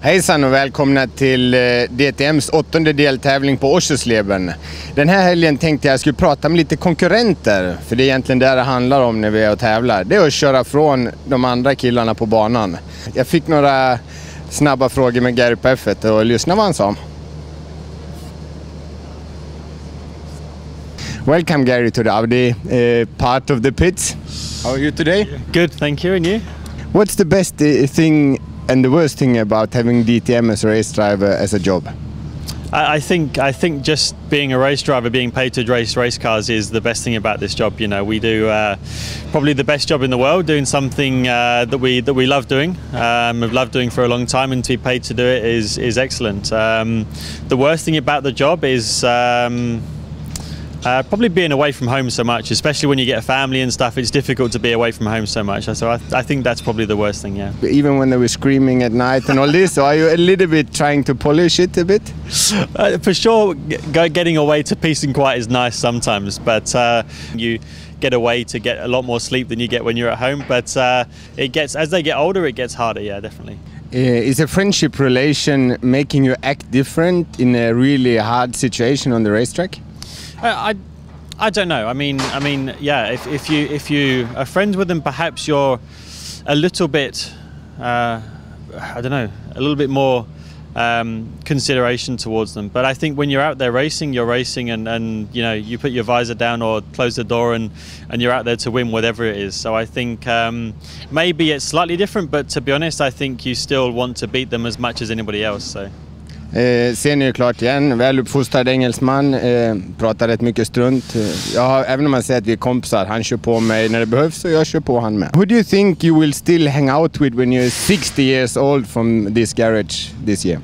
Hejsan och välkomna till DTMs åttonde deltävling på Oschersleben. Den här helgen tänkte jag skulle prata med lite konkurrenter, för det är egentligen det handlar om när vi är och tävlar. Det är att köra från de andra killarna på banan. Jag fick några snabba frågor med Paffett och lyssna vad han sa. Welcome Gary to the Audi part of the pits. How are you today? Good, thank you. And you? What's the best thing and the worst thing about having DTM as a race driver as a job? I think just being a race driver, being paid to race cars is the best thing about this job. You know, we do probably the best job in the world, doing something that we love doing. We've loved doing for a long time, and to be paid to do it is excellent. The worst thing about the job is probably being away from home so much, especially when you get a family and stuff. It's difficult to be away from home so much. So I think that's probably the worst thing, yeah. Even when they were screaming at night and all this, so are you a little bit trying to polish it a bit? For sure, getting away to peace and quiet is nice sometimes, but you get away to get a lot more sleep than you get when you're at home. But it gets, as they get older, it gets harder, yeah, definitely. Is a friendship relation making you act different in a really hard situation on the racetrack? I don't know. I mean, yeah. If you are friends with them, perhaps you're a little bit, I don't know, a little bit more consideration towards them. But I think when you're out there racing, you're racing, and you know, you put your visor down or close the door, and you're out there to win whatever it is. So I think maybe it's slightly different, but to be honest, I think you still want to beat them as much as anybody else. So. Ser ni klart igen, väluppfostrad engelsman, pratar rätt mycket strunt. Även om man säger att vi är kompisar, han kör på mig när det behövs och jag kör på han med. Who do you think you will still hang out with when you're 60 years old from this garage this year?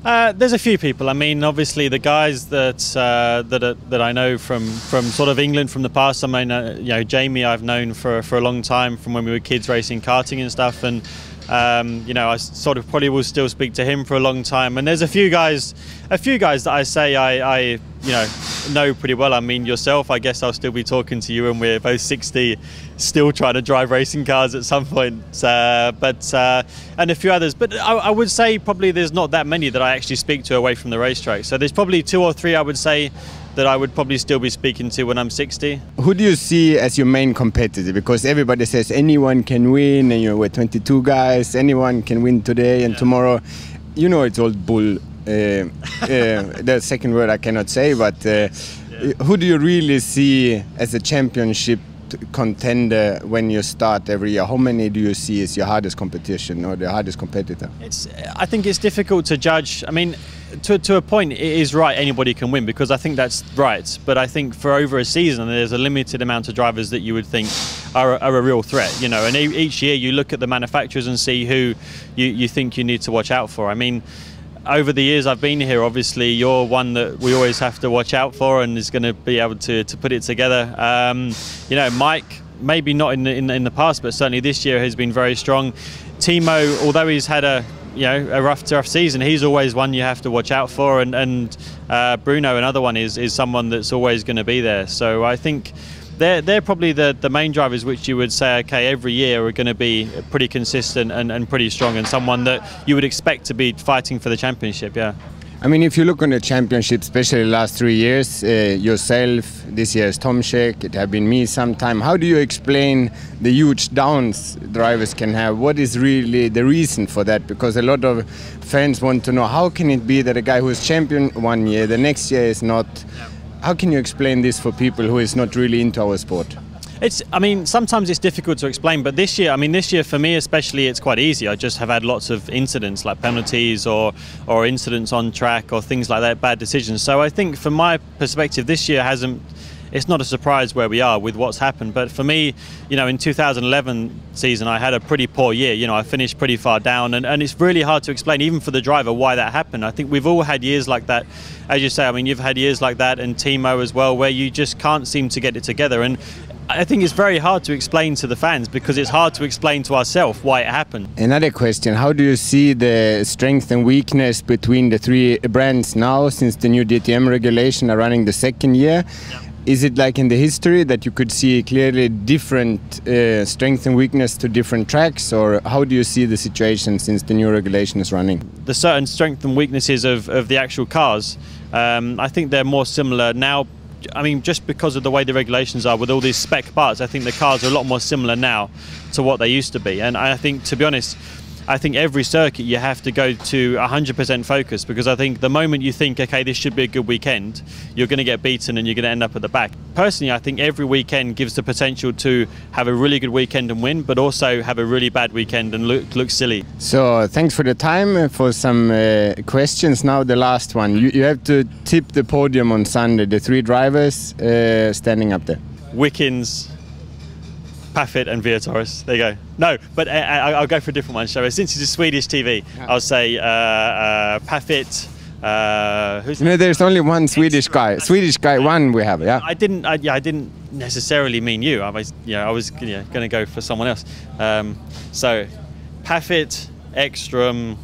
There's a few people. I mean, obviously the guys that I know from sort of England from the past. I mean, you know, Jamie I've known for a long time, from when we were kids racing karting and stuff, and you know, I sort of probably will still speak to him for a long time. And there's a few guys that I say I you know pretty well. I mean, yourself, I guess I'll still be talking to you when we're both 60, still trying to drive racing cars at some point. But and a few others. But I would say probably there's not that many that I actually speak to away from the racetrack. So there's probably 2 or 3 I would say that I would probably still be speaking to when I'm 60. Who do you see as your main competitor? Because everybody says anyone can win, and we're 22 guys, anyone can win today and tomorrow. You know, it's all bull. The second word I cannot say, but who do you really see as a championship contender when you start every year? How many do you see as your hardest competition or the hardest competitor? I think it's difficult to judge. I mean, to a point, it is right, anybody can win, because I think that's right. But I think for over a season, there's a limited amount of drivers that you would think are a real threat, you know. And each year you look at the manufacturers and see who you think you need to watch out for. I mean, over the years I've been here, obviously you're one that we always have to watch out for and is going to be able to put it together. You know, Mike, maybe not in the past, but certainly this year has been very strong. Timo, although he's had a rough season, he's always one you have to watch out for, and Bruno, another one, is someone that's always going to be there. So I think they're probably the main drivers which you would say, okay, every year are going to be pretty consistent and pretty strong, and someone that you would expect to be fighting for the championship, yeah. I mean, if you look on the championship, especially the last 3 years, yourself, this year's Tomczyk, it have been me sometime. How do you explain the huge downs drivers can have? What is really the reason for that? Because a lot of fans want to know, how can it be that a guy who is champion one year, the next year is not? Yeah. How can you explain this for people who is not really into our sport? I mean, sometimes it's difficult to explain, but this year for me especially, it's quite easy. I just have had lots of incidents, like penalties or incidents on track or things like that, bad decisions. So I think from my perspective, this year it's not a surprise where we are with what's happened. But for me, you know, in 2011 season, I had a pretty poor year. You know, I finished pretty far down, and it's really hard to explain, even for the driver, why that happened. I think we've all had years like that. As you say, I mean, you've had years like that, and Timo as well, where you just can't seem to get it together. And I think it's very hard to explain to the fans, because it's hard to explain to ourselves why it happened. Another question, how do you see the strength and weakness between the 3 brands now, since the new DTM regulation are running the 2nd year? Yeah. Is it like in the history that you could see clearly different strength and weakness to different tracks, or how do you see the situation since the new regulation is running? The certain strength and weaknesses of the actual cars, I think they're more similar now. I mean, just because of the way the regulations are with all these spec parts, I think the cars are a lot more similar now to what they used to be. And I think, to be honest, I think every circuit you have to go to 100% focus, because I think the moment you think, okay, this should be a good weekend, you're going to get beaten and you're going to end up at the back. Personally, I think every weekend gives the potential to have a really good weekend and win, but also have a really bad weekend and look silly. So thanks for the time. For some questions now, the last one. You have to tip the podium on Sunday, the 3 drivers standing up there. Wickens, Paffett and Viatoris. There you go. No, but I'll go for a different one, shall I? Since it's a Swedish TV, I'll say Paffett. Who's there's only one Swedish guy. Swedish guy, one we have. Yeah. I didn't necessarily mean you. I was going to go for someone else. So, Paffett, Ekström.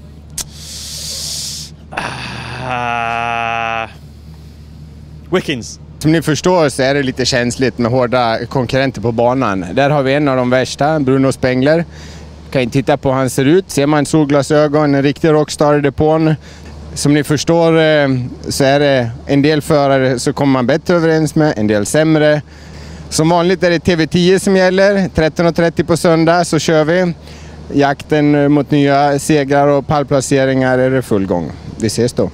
Wickens. Som ni förstår så är det lite känsligt med hårda konkurrenter på banan. Där har vi en av de värsta, Bruno Spengler. Kan inte titta på hur han ser ut. Ser man solglasögon, en riktig rockstar i depån. Som ni förstår så är det en del förare så kommer man bättre överens med, en del sämre. Som vanligt är det TV10 som gäller. 13:30 på söndag så kör vi. Jakten mot nya segrar och pallplaceringar är det full gång. Vi ses då.